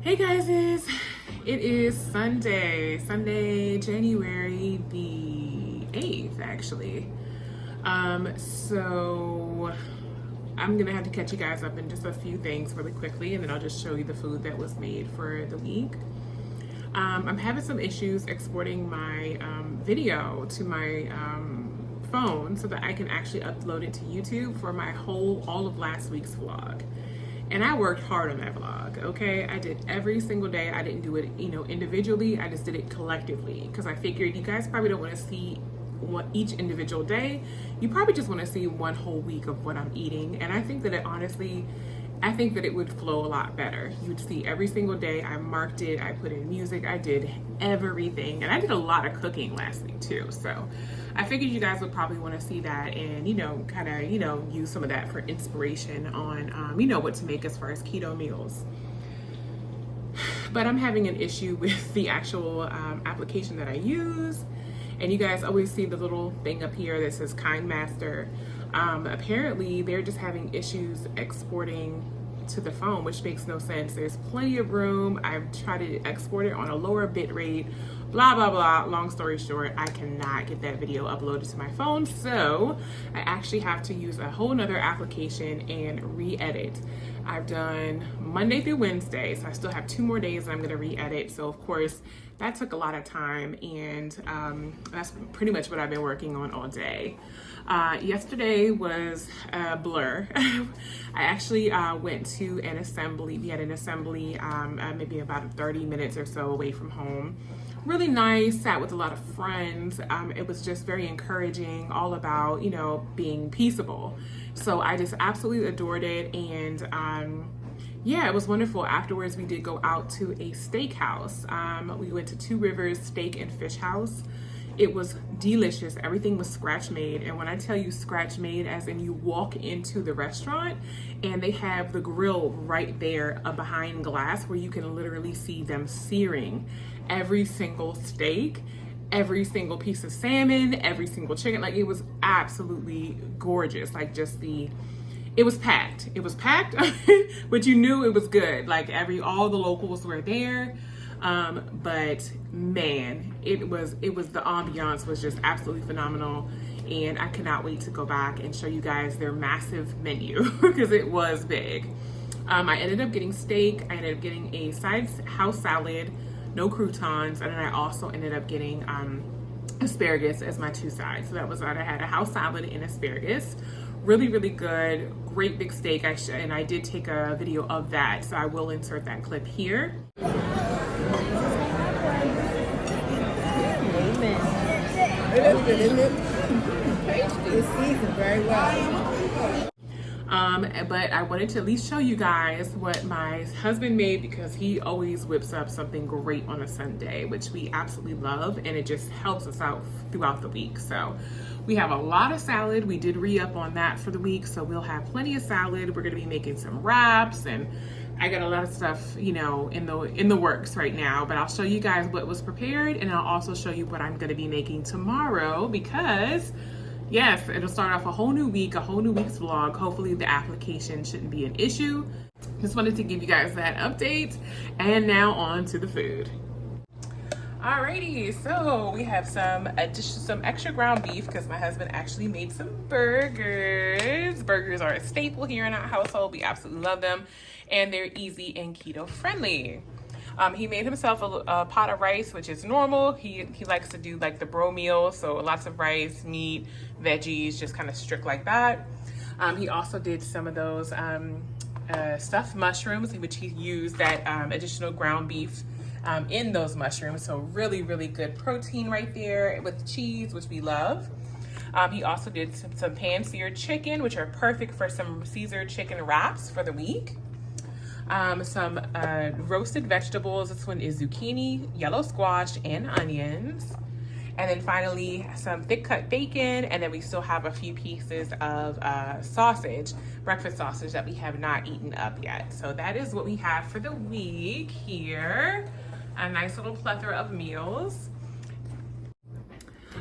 Hey guys, it is Sunday, January the 8th actually. So I'm gonna have to catch you guys up in just a few things really quickly, and then I'll just show you the food that was made for the week. I'm having some issues exporting my video to my phone so that I can actually upload it to YouTube for my all of last week's vlog. And I worked hard on that vlog, okay? I did every single day. I didn't do it, individually. I just did it collectively because I figured you guys probably don't want to see each individual day. You probably just want to see one whole week of what I'm eating. And I think that I think that it would flow a lot better. You would see every single day. I marked it. I put in music. I did everything. And I did a lot of cooking last week too. So I figured you guys would probably want to see that and, kind of, use some of that for inspiration on, what to make as far as keto meals. But I'm having an issue with the actual application that I use. And you guys always see the little thing up here that says Kind Master. Apparently, they're just having issues exporting to the phone, which makes no sense. There's plenty of room. I've tried to export it on a lower bit rate, blah, blah, blah. Long story short, I cannot get that video uploaded to my phone. So I actually have to use a whole nother application and re-edit. I've done Monday through Wednesday, so I still have 2 more days and I'm gonna re-edit. So of course, that took a lot of time, and that's pretty much what I've been working on all day. Yesterday was a blur. I actually went to an assembly. We had an assembly maybe about 30 minutes or so away from home. Really nice, sat with a lot of friends. It was just very encouraging, all about, being peaceable. So I just absolutely adored it, and yeah, it was wonderful. Afterwards, we did go out to a steakhouse. We went to Two Rivers Steak and Fish House. It was delicious. Everything was scratch made. And when I tell you scratch made, as in you walk into the restaurant and they have the grill right there behind glass where you can literally see them searing every single steak, every single piece of salmon, every single chicken. Like, it was absolutely gorgeous. Like, it was packed. It was packed, but you knew it was good. Like, all the locals were there. But man, it was the ambiance was just absolutely phenomenal. And I cannot wait to go back and show you guys their massive menu because it was big. I ended up getting steak. I ended up getting a side house salad, no croutons. And then I also ended up getting, asparagus as my 2 sides. So that was what I had, a house salad and asparagus. Really, really good, great big steak. And I did take a video of that, so I will insert that clip here. Amen. It is good, isn't it? Tasty. It's seasoned very well. But I wanted to at least show you guys what my husband made, because he always whips up something great on a Sunday, which we absolutely love, and it just helps us out throughout the week. So we have a lot of salad. We did re-up on that for the week, so we'll have plenty of salad. We're gonna be making some wraps, and I got a lot of stuff, in the works right now, but I'll show you guys what was prepared, and I'll also show you what I'm gonna be making tomorrow, because yes, it'll start off a whole new week, a whole new week's vlog. Hopefully the application shouldn't be an issue. Just wanted to give you guys that update. And now on to the food. Alrighty, so we have some extra ground beef because my husband actually made some burgers. Burgers are a staple here in our household. We absolutely love them, and they're easy and keto friendly. He made himself a pot of rice, which is normal. He likes to do like the bro meal, so lots of rice, meat, veggies, just kind of strict like that. He also did some of those stuffed mushrooms, which he used that additional ground beef in those mushrooms. So really, really good protein right there with cheese, which we love. He also did some pan-seared chicken, which are perfect for some Caesar chicken wraps for the week. Some roasted vegetables. This one is zucchini, yellow squash, and onions. And then finally, some thick cut bacon. And then we still have a few pieces of sausage, breakfast sausage that we have not eaten up yet. So that is what we have for the week here. A nice little plethora of meals.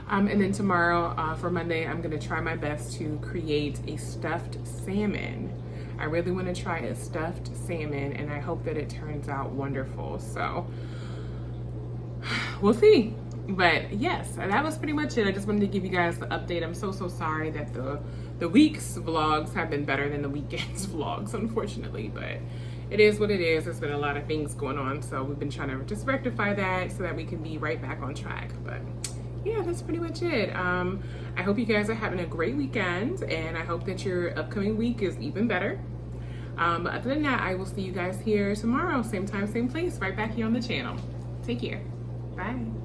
And then tomorrow for Monday, I'm gonna try my best to create a stuffed salmon. I really want to try a stuffed salmon, and I hope that it turns out wonderful. So we'll see. But yes, that was pretty much it. I just wanted to give you guys the update. I'm so sorry that the week's vlogs have been better than the weekend's vlogs, unfortunately, but it is what it is. There's been a lot of things going on, so we've been trying to just rectify that so that we can be right back on track. But yeah, that's pretty much it. I hope you guys are having a great weekend, and I hope that your upcoming week is even better. But other than that, I will see you guys here tomorrow, same time, same place, right back here on the channel. Take care. Bye.